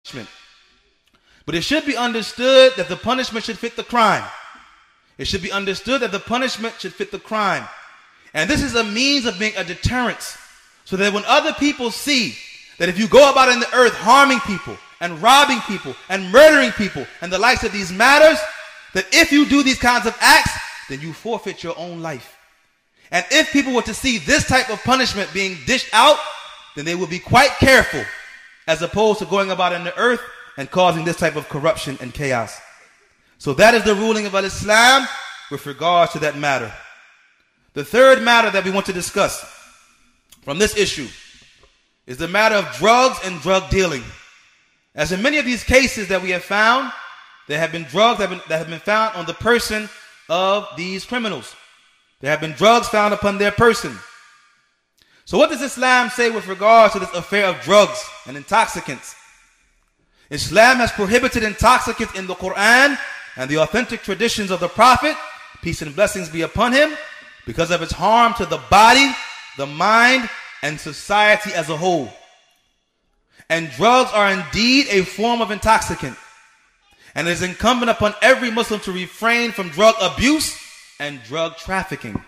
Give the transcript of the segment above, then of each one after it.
punishment. But it should be understood that the punishment should fit the crime. It should be understood that the punishment should fit the crime. And this is a means of being a deterrence, so that when other people see that if you go about in the earth harming people and robbing people and murdering people and the likes of these matters, that if you do these kinds of acts, then you forfeit your own life. And if people were to see this type of punishment being dished out, then they would be quite careful, as opposed to going about in the earth and causing this type of corruption and chaos. So that is the ruling of al-Islam with regards to that matter. The third matter that we want to discuss from this issue is the matter of drugs and drug dealing. As in many of these cases that we have found, there have been drugs that have been found on the person of these criminals. There have been drugs found upon their person. So what does Islam say with regards to this affair of drugs and intoxicants? Islam has prohibited intoxicants in the Quran and the authentic traditions of the Prophet, peace and blessings be upon him, because of its harm to the body, the mind, and society as a whole. And drugs are indeed a form of intoxicant. And it is incumbent upon every Muslim to refrain from drug abuse and drug trafficking.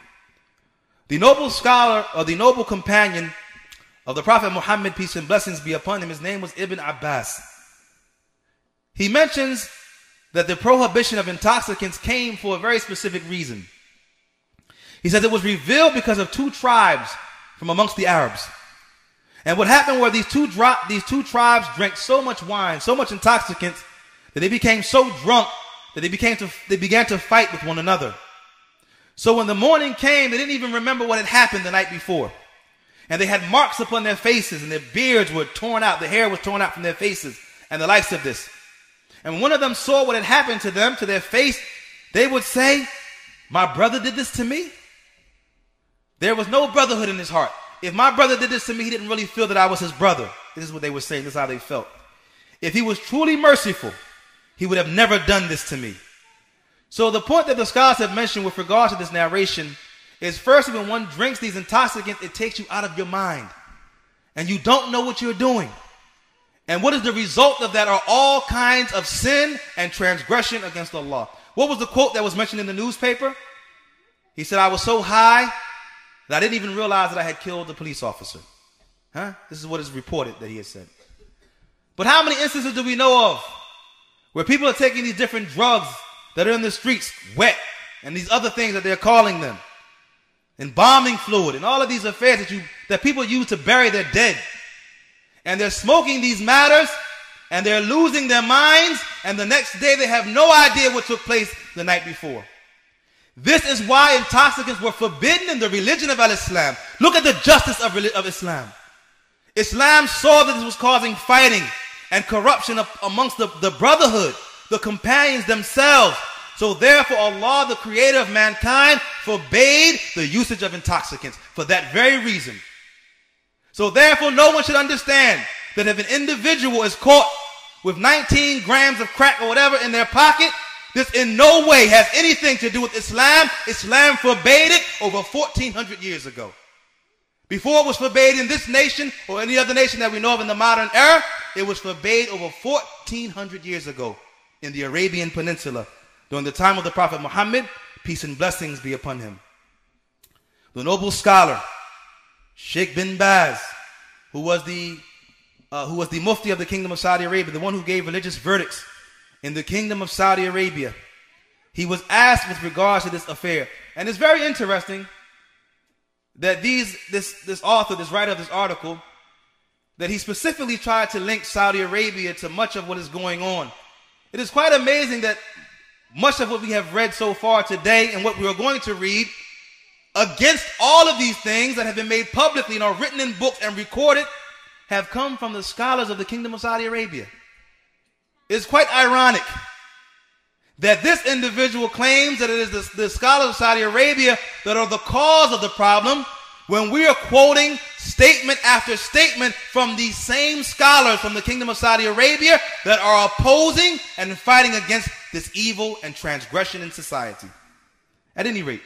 The noble scholar, or the noble companion of the Prophet Muhammad, peace and blessings be upon him, his name was Ibn Abbas. He mentions that the prohibition of intoxicants came for a very specific reason. He says it was revealed because of two tribes from amongst the Arabs. And what happened were these two tribes drank so much wine, so much intoxicants, that they became so drunk that they began to fight with one another. So when the morning came, they didn't even remember what had happened the night before. And they had marks upon their faces, and their beards were torn out, the hair was torn out from their faces, and the likes of this. And when one of them saw what had happened to them, to their face, they would say, "My brother did this to me?" There was no brotherhood in his heart. If my brother did this to me, he didn't really feel that I was his brother. This is what they were saying. This is how they felt. If he was truly merciful, he would have never done this to me. So the point that the scholars have mentioned with regard to this narration is, first, when one drinks these intoxicants, it takes you out of your mind. And you don't know what you're doing. And what is the result of that are all kinds of sin and transgression against Allah. What was the quote that was mentioned in the newspaper? He said, "I was so high that I didn't even realize that I had killed a police officer." This is what is reported that he has said. But how many instances do we know of where people are taking these different drugs that are in the streets, wet, and these other things that they're calling them, embalming fluid, and all of these affairs that people use to bury their dead. And they're smoking these matters, and they're losing their minds, and the next day they have no idea what took place the night before. This is why intoxicants were forbidden in the religion of al-Islam. Look at the justice of Islam. Islam saw that this was causing fighting and corruption amongst the brotherhood, the companions themselves. So therefore Allah, the creator of mankind, forbade the usage of intoxicants for that very reason. So therefore no one should understand that if an individual is caught with 19 grams of crack or whatever in their pocket, this in no way has anything to do with Islam. Islam forbade it over 1400 years ago. Before it was forbade in this nation or any other nation that we know of in the modern era, it was forbade over 1400 years ago in the Arabian Peninsula during the time of the Prophet Muhammad, peace and blessings be upon him. The noble scholar, Sheikh bin Baz, who was the Mufti of the Kingdom of Saudi Arabia, the one who gave religious verdicts in the Kingdom of Saudi Arabia, he was asked with regards to this affair. And it's very interesting that this author, this writer of this article, that he specifically tried to link Saudi Arabia to much of what is going on. It is quite amazing that much of what we have read so far today and what we are going to read against all of these things that have been made publicly and are written in books and recorded have come from the scholars of the Kingdom of Saudi Arabia. It's quite ironic that this individual claims that it is the scholars of Saudi Arabia that are the cause of the problem, when we are quoting statement after statement from these same scholars from the Kingdom of Saudi Arabia that are opposing and fighting against this evil and transgression in society. At any rate,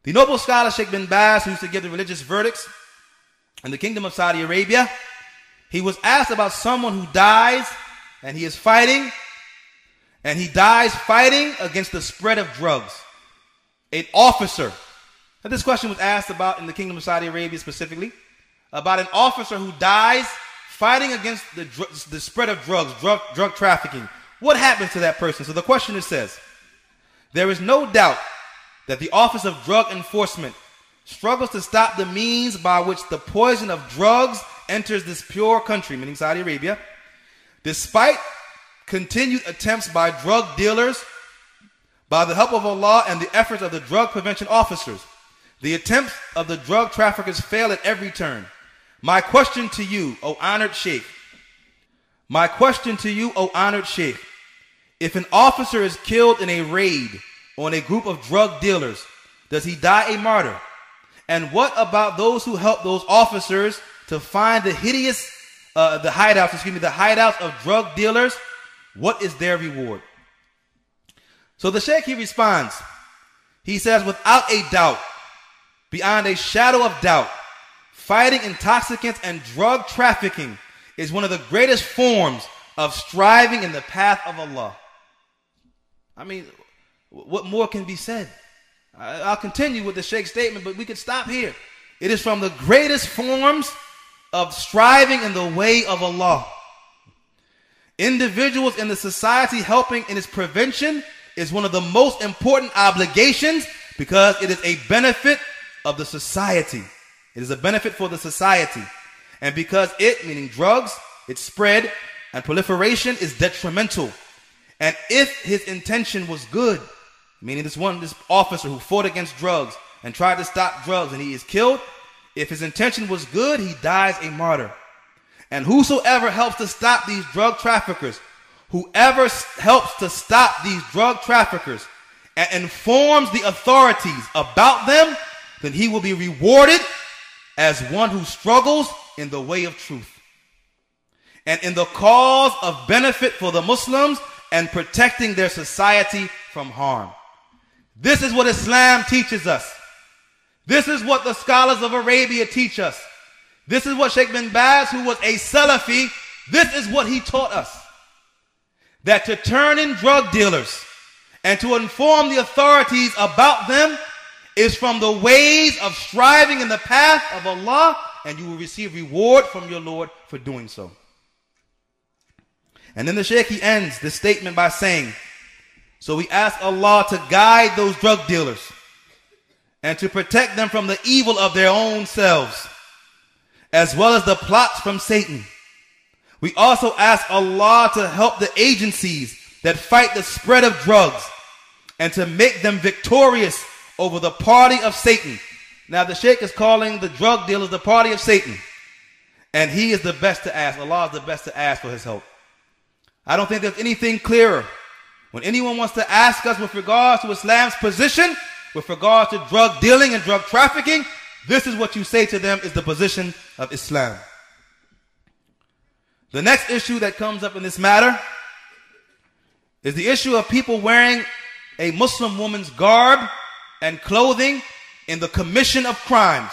the noble scholar Sheikh bin Baz, who used to give the religious verdicts in the Kingdom of Saudi Arabia, He was asked about someone who dies and he is fighting, and he dies fighting against the spread of drugs. An officer. Now, this question was asked about in the Kingdom of Saudi Arabia specifically, about an officer who dies fighting against the spread of drugs, drug trafficking. What happens to that person? So the question says, there is no doubt that the Office of Drug Enforcement struggles to stop the means by which the poison of drugs enters this pure country, meaning Saudi Arabia, despite continued attempts by drug dealers, by the help of Allah and the efforts of the drug prevention officers. The attempts of the drug traffickers fail at every turn. My question to you, O honored Sheikh, if an officer is killed in a raid on a group of drug dealers, does he die a martyr? And what about those who help those officers to find the hideouts of drug dealers? What is their reward? So the Sheikh, he responds. He says, without a doubt, beyond a shadow of doubt, fighting intoxicants and drug trafficking is one of the greatest forms of striving in the path of Allah. I mean, what more can be said? I'll continue with the Sheikh's statement, but we could stop here. It is from the greatest forms of striving in the way of Allah. Individuals in the society helping in its prevention is one of the most important obligations because it is a benefit of the society. It is a benefit for the society. And because it, meaning drugs, its spread and proliferation is detrimental. And if his intention was good, meaning this officer who fought against drugs and tried to stop drugs and he is killed, if his intention was good, he dies a martyr. And whosoever helps to stop these drug traffickers, whoever helps to stop these drug traffickers and informs the authorities about them, then he will be rewarded as one who struggles in the way of truth and in the cause of benefit for the Muslims and protecting their society from harm. This is what Islam teaches us. This is what the scholars of Arabia teach us. This is what Sheikh bin Baz, who was a Salafi, this is what he taught us. That to turn in drug dealers and to inform the authorities about them is from the ways of striving in the path of Allah, and you will receive reward from your Lord for doing so. And then the Sheikh, he ends this statement by saying, so we ask Allah to guide those drug dealers and to protect them from the evil of their own selves, as well as the plots from Satan. We also ask Allah to help the agencies that fight the spread of drugs and to make them victorious over the party of Satan. Now the Sheikh is calling the drug dealers the party of Satan. And he is the best to ask. Allah is the best to ask for his help. I don't think there's anything clearer. When anyone wants to ask us with regards to Islam's position, with regards to drug dealing and drug trafficking, this is what you say to them is the position of Islam. The next issue that comes up in this matter is the issue of people wearing a Muslim woman's garb and clothing in the commission of crimes.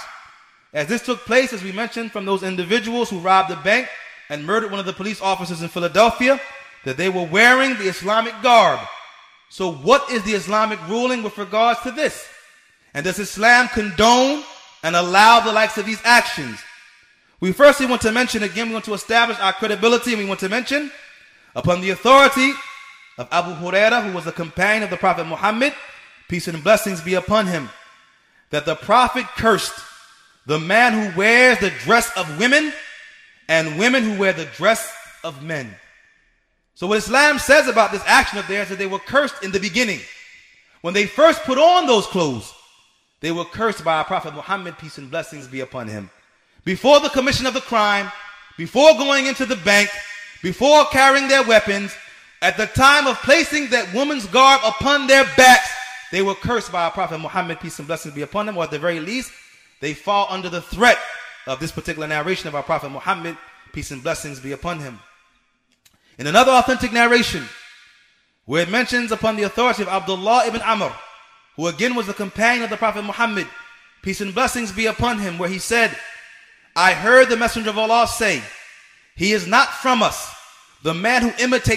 As this took place, as we mentioned, from those individuals who robbed a bank and murdered one of the police officers in Philadelphia, that they were wearing the Islamic garb. So what is the Islamic ruling with regards to this? And does Islam condone and allow the likes of these actions? We firstly want to mention, again, we want to establish our credibility, and we want to mention, upon the authority of Abu Hurairah, who was a companion of the Prophet Muhammad, peace and blessings be upon him, that the Prophet cursed the man who wears the dress of women and women who wear the dress of men. So what Islam says about this action of theirs is that they were cursed in the beginning. When they first put on those clothes, they were cursed by our Prophet Muhammad, peace and blessings be upon him. Before the commission of the crime, before going into the bank, before carrying their weapons, at the time of placing that woman's garb upon their backs, they were cursed by our Prophet Muhammad, peace and blessings be upon him, or at the very least, they fall under the threat of this particular narration of our Prophet Muhammad, peace and blessings be upon him. In another authentic narration, where it mentions upon the authority of Abdullah ibn Amr, who again was a companion of the Prophet Muhammad, peace and blessings be upon him, where he said, I heard the Messenger of Allah say, He is not from us. The man who imitates